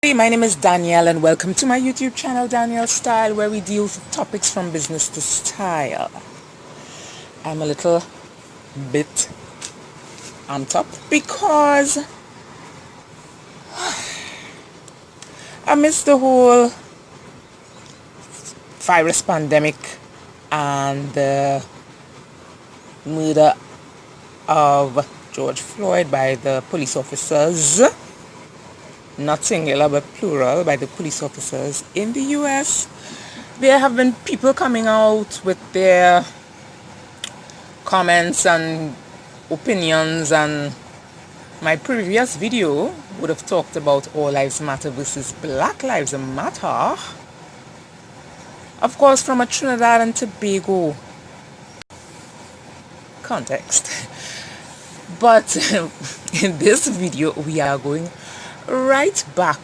Hey, my name is Danielle and welcome to my YouTube channel Danielle Style, where we deal with topics from business to style. I'm a little bit amped up because amidst the whole virus pandemic and the murder of George Floyd by the police officers, not singular but plural, by the police officers in the US, there have been people coming out with their comments and opinions, and my previous video would have talked about All Lives Matter versus Black Lives Matter, of course from a Trinidad and Tobago context. But in this video we are going right back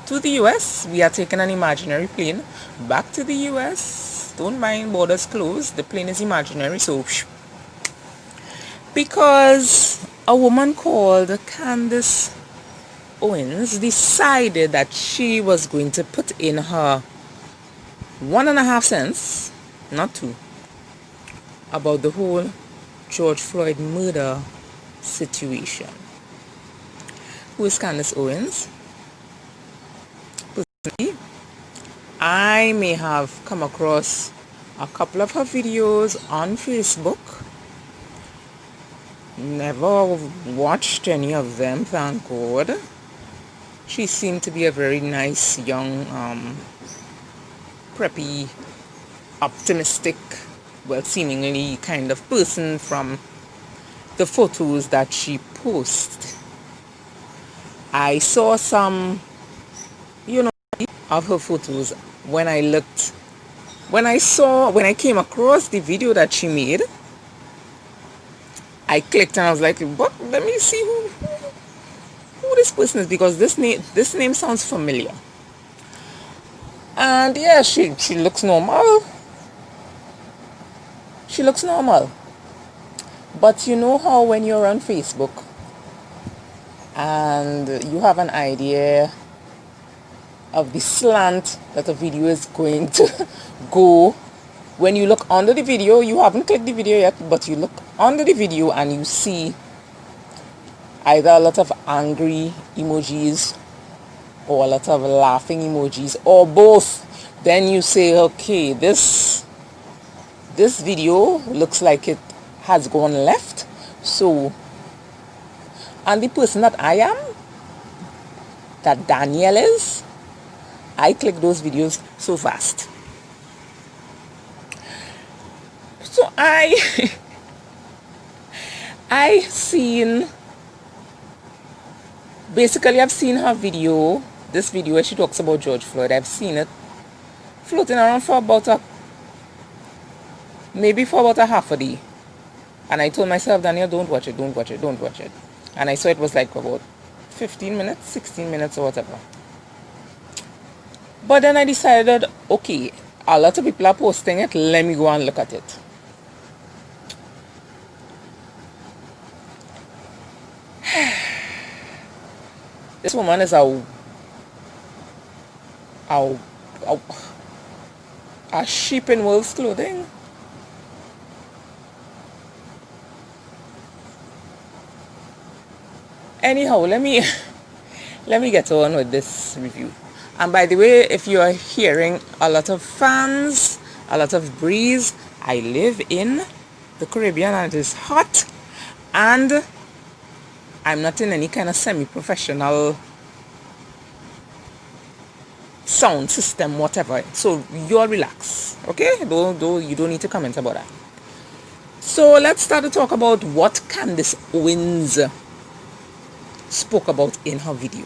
to the US. We are taking an imaginary plane back to the US. Don't mind, borders closed, the plane is imaginary. So because a woman called Candace Owens decided that she was going to put in her 1.5 cents, not 2, about the whole George Floyd murder situation. Who is Candace Owens? Personally, I may have come across a couple of her videos on Facebook. Never watched any of them, thank God. She seemed to be a very nice, young, preppy, optimistic, well, seemingly kind of person from the photos that she posted. I saw some, of her photos when I came across the video that she made. I clicked and I was like, what? Let me see who this person is, because this name sounds familiar. And yeah, she looks normal. She looks normal. But you know how when you're on Facebook and you have an idea of the slant that a video is going to go, when you look under the video, you haven't clicked the video yet, but you look under the video and you see either a lot of angry emojis or a lot of laughing emojis or both. Then you say, okay, this video looks like it has gone left. So, and the person that I am, that Danielle is, I click those videos so fast. So I've seen her video, this video where she talks about George Floyd. I've seen it floating around for about a half a day. And I told myself, Danielle, don't watch it. And I saw it was like about 15 minutes, 16 minutes or whatever. But then I decided, okay, a lot of people are posting it, let me go and look at it. This woman is a sheep in wolf's clothing. Anyhow, let me get on with this review. And by the way, if you are hearing a lot of fans, a lot of breeze, I live in the Caribbean and it is hot, and I'm not in any kind of semi-professional sound system, whatever. So you're relax, okay? Though you don't need to comment about that. So let's start to talk about what Candace Owens spoke about in her video.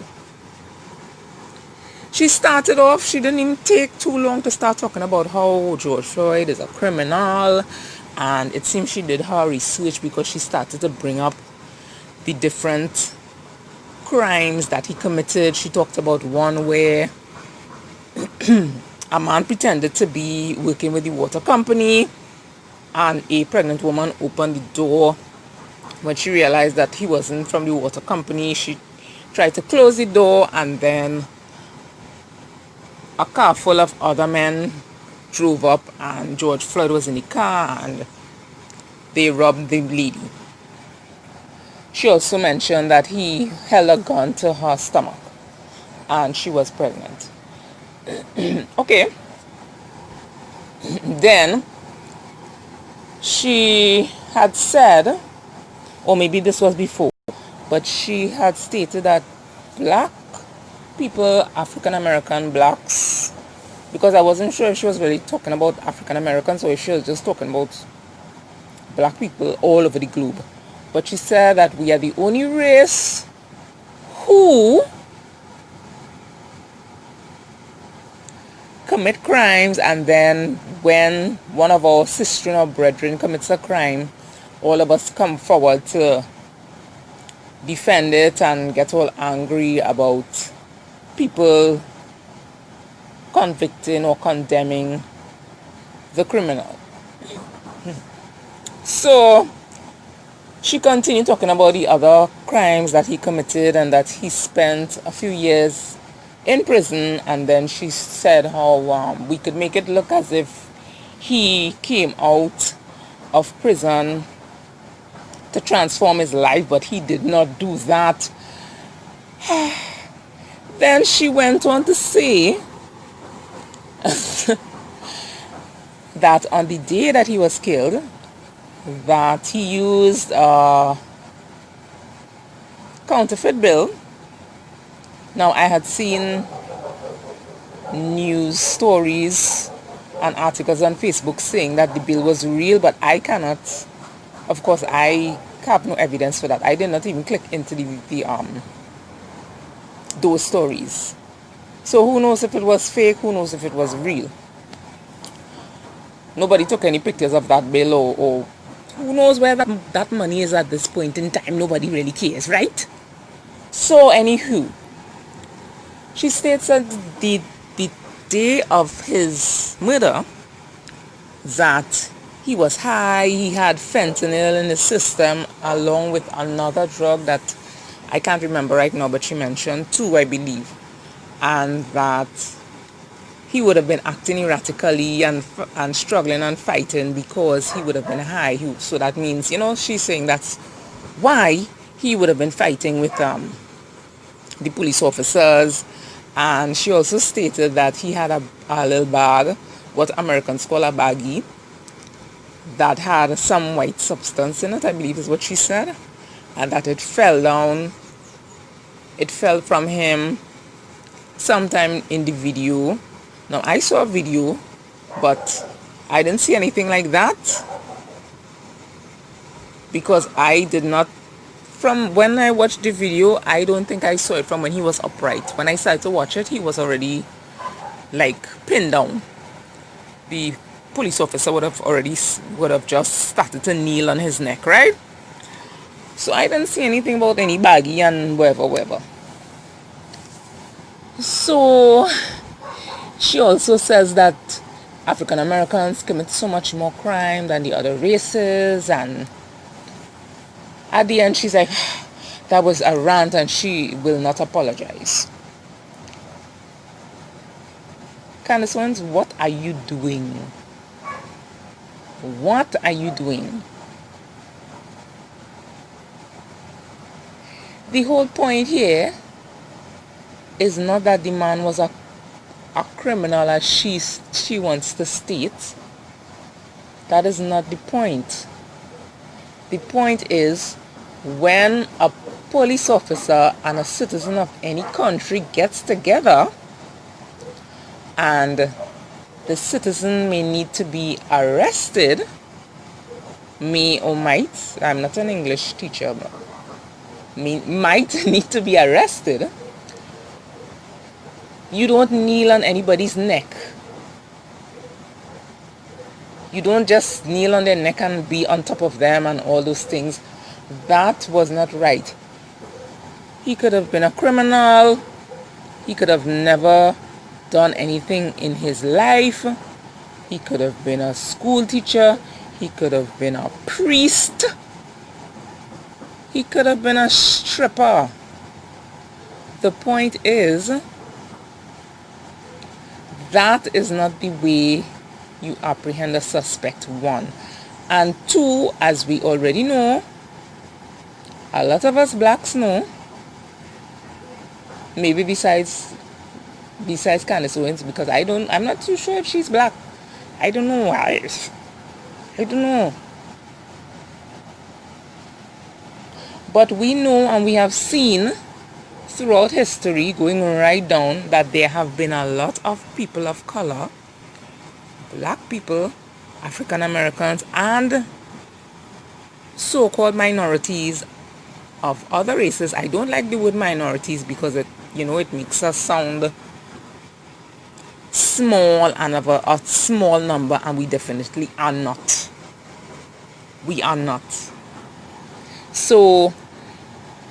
She started off, she didn't even take too long to start talking about how George Floyd is a criminal, and it seems she did her research because she started to bring up the different crimes that he committed. She talked about one where a man pretended to be working with the water company and a pregnant woman opened the door. When she realized that he wasn't from the water company, she tried to close the door, and then a car full of other men drove up, and George Floyd was in the car, and they robbed the lady. She also mentioned that he held a gun to her stomach and she was pregnant. Okay. Then she had said, or maybe this was before, but she had stated that black people, African American blacks, because I wasn't sure if she was really talking about African Americans or if she was just talking about black people all over the globe. But she said that we are the only race who commit crimes, and then when one of our sisters or brethren commits a crime, all of us come forward to defend it and get all angry about people convicting or condemning the criminal. So she continued talking about the other crimes that he committed and that he spent a few years in prison, and then she said how we could make it look as if he came out of prison to transform his life, but he did not do that. Then she went on to say that on the day that he was killed, that he used a counterfeit bill. Now, I had seen news stories and articles on Facebook saying that the bill was real, but I cannot, of course, I have no evidence for that. I did not even click into those stories. So who knows if it was fake, who knows if it was real. Nobody took any pictures of that bill, or who knows where that money is at this point in time. Nobody really cares, right? So anywho, she states that the day of his murder, that he was high, he had fentanyl in his system along with another drug that I can't remember right now, but she mentioned two, I believe, and that he would have been acting erratically and struggling and fighting because he would have been high. So that means, she's saying that's why he would have been fighting with the police officers. And she also stated that he had a little bag, what Americans call a baggie, that had some white substance in it, I believe is what she said, and that it fell down. It fell from him sometime in the video. Now, I saw a video, but I didn't see anything like that, because I did not, from when I watched the video, I don't think I saw it from when he was upright. When I started to watch it, he was already like pinned down. The police officer would have just started to kneel on his neck, right? So I didn't see anything about any baggie and whatever. So she also says that African Americans commit so much more crime than the other races, and at the end she's like, that was a rant and she will not apologize. Candace Owens, what are you doing? What are you doing? The whole point here is not that the man was a criminal as she wants to state. That is not the point. The point is, when a police officer and a citizen of any country gets together, and the citizen may need to be arrested, may or might, I'm not an English teacher, but might need to be arrested, you don't kneel on anybody's neck. You don't just kneel on their neck and be on top of them and all those things. That was not right. He could have been a criminal. He could have never done anything in his life. He could have been a school teacher. He could have been a priest. He could have been a stripper. The point is, that is not the way you apprehend a suspect, one. And two, as we already know, a lot of us blacks know, maybe besides Candace Owens, because I'm not too sure if she's black. I don't know. I don't know. But we know and we have seen throughout history, going right down, that there have been a lot of people of color, black people, African Americans, and so-called minorities of other races. I don't like the word minorities because it makes us sound small and of a small number, and we definitely are not. We are not. So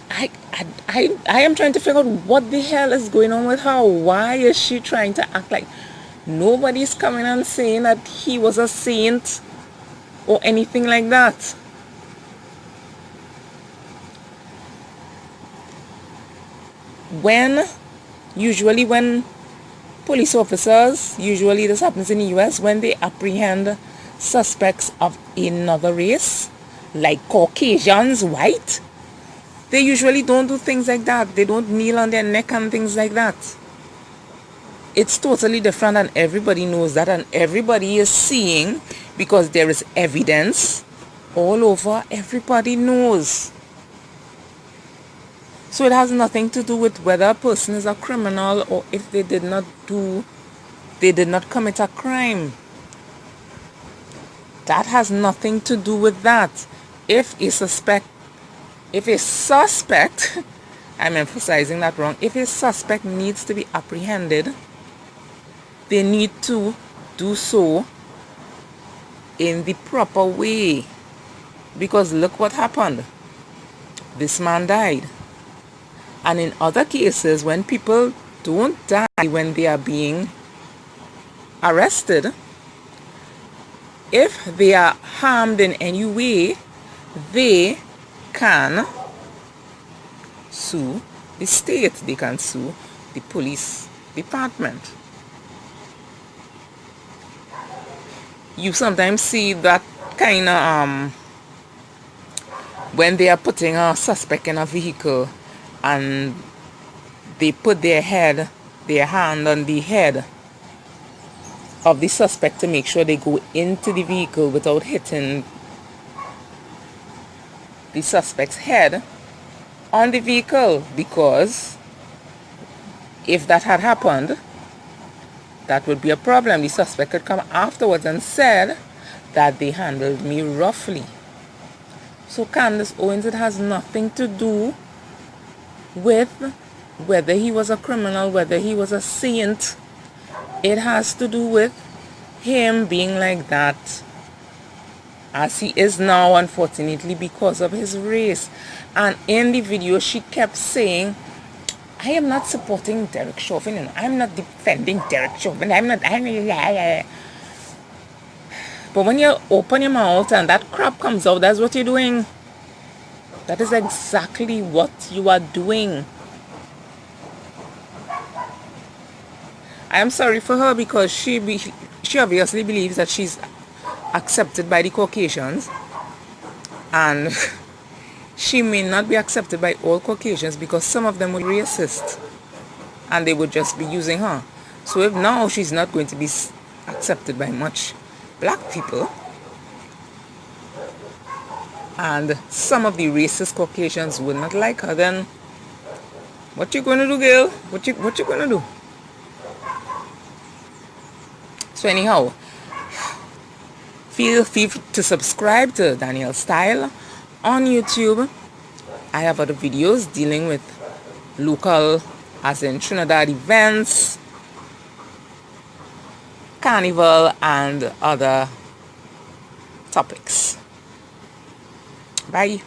I am trying to figure out what the hell is going on with her. Why is she trying to act like nobody's coming and saying that he was a saint or anything like that? Usually when police officers, usually this happens in the US, when they apprehend suspects of another race, like Caucasians, white, they usually don't do things like that. They don't kneel on their neck and things like that. It's totally different, and everybody knows that, and everybody is seeing, because there is evidence all over. Everybody knows. So it has nothing to do with whether a person is a criminal or if they did not commit a crime. That has nothing to do with that. If a suspect, I'm emphasizing that wrong, if a suspect needs to be apprehended, they need to do so in the proper way. Because look what happened. This man died. And in other cases, when people don't die when they are being arrested, if they are harmed in any way, they can sue the state. They can sue the police department. You sometimes see that kind of when they are putting a suspect in a vehicle and they put their hand on the head of the suspect to make sure they go into the vehicle without hitting the suspect's head on the vehicle, because if that had happened, that would be a problem. The suspect could come afterwards and said that they handled me roughly. So Candace Owens, it has nothing to do with whether he was a criminal, whether he was a saint. It has to do with him being like that, as he is now, unfortunately, because of his race. And in the video, she kept saying, I am not supporting Derek Chauvin, and I'm not defending Derek Chauvin. But when you open your mouth and that crap comes out, that's what you're doing. That is exactly what you are doing. I am sorry for her, because she obviously believes that she's accepted by the Caucasians, and she may not be accepted by all Caucasians, because some of them will be racist and they would just be using her. So if now she's not going to be accepted by much black people, and some of the racist Caucasians will not like her, then what you gonna do, girl? What you gonna do? So anyhow, feel free to subscribe to Danielle Style on YouTube. I have other videos dealing with local, as in Trinidad, events, carnival, and other topics. Bye.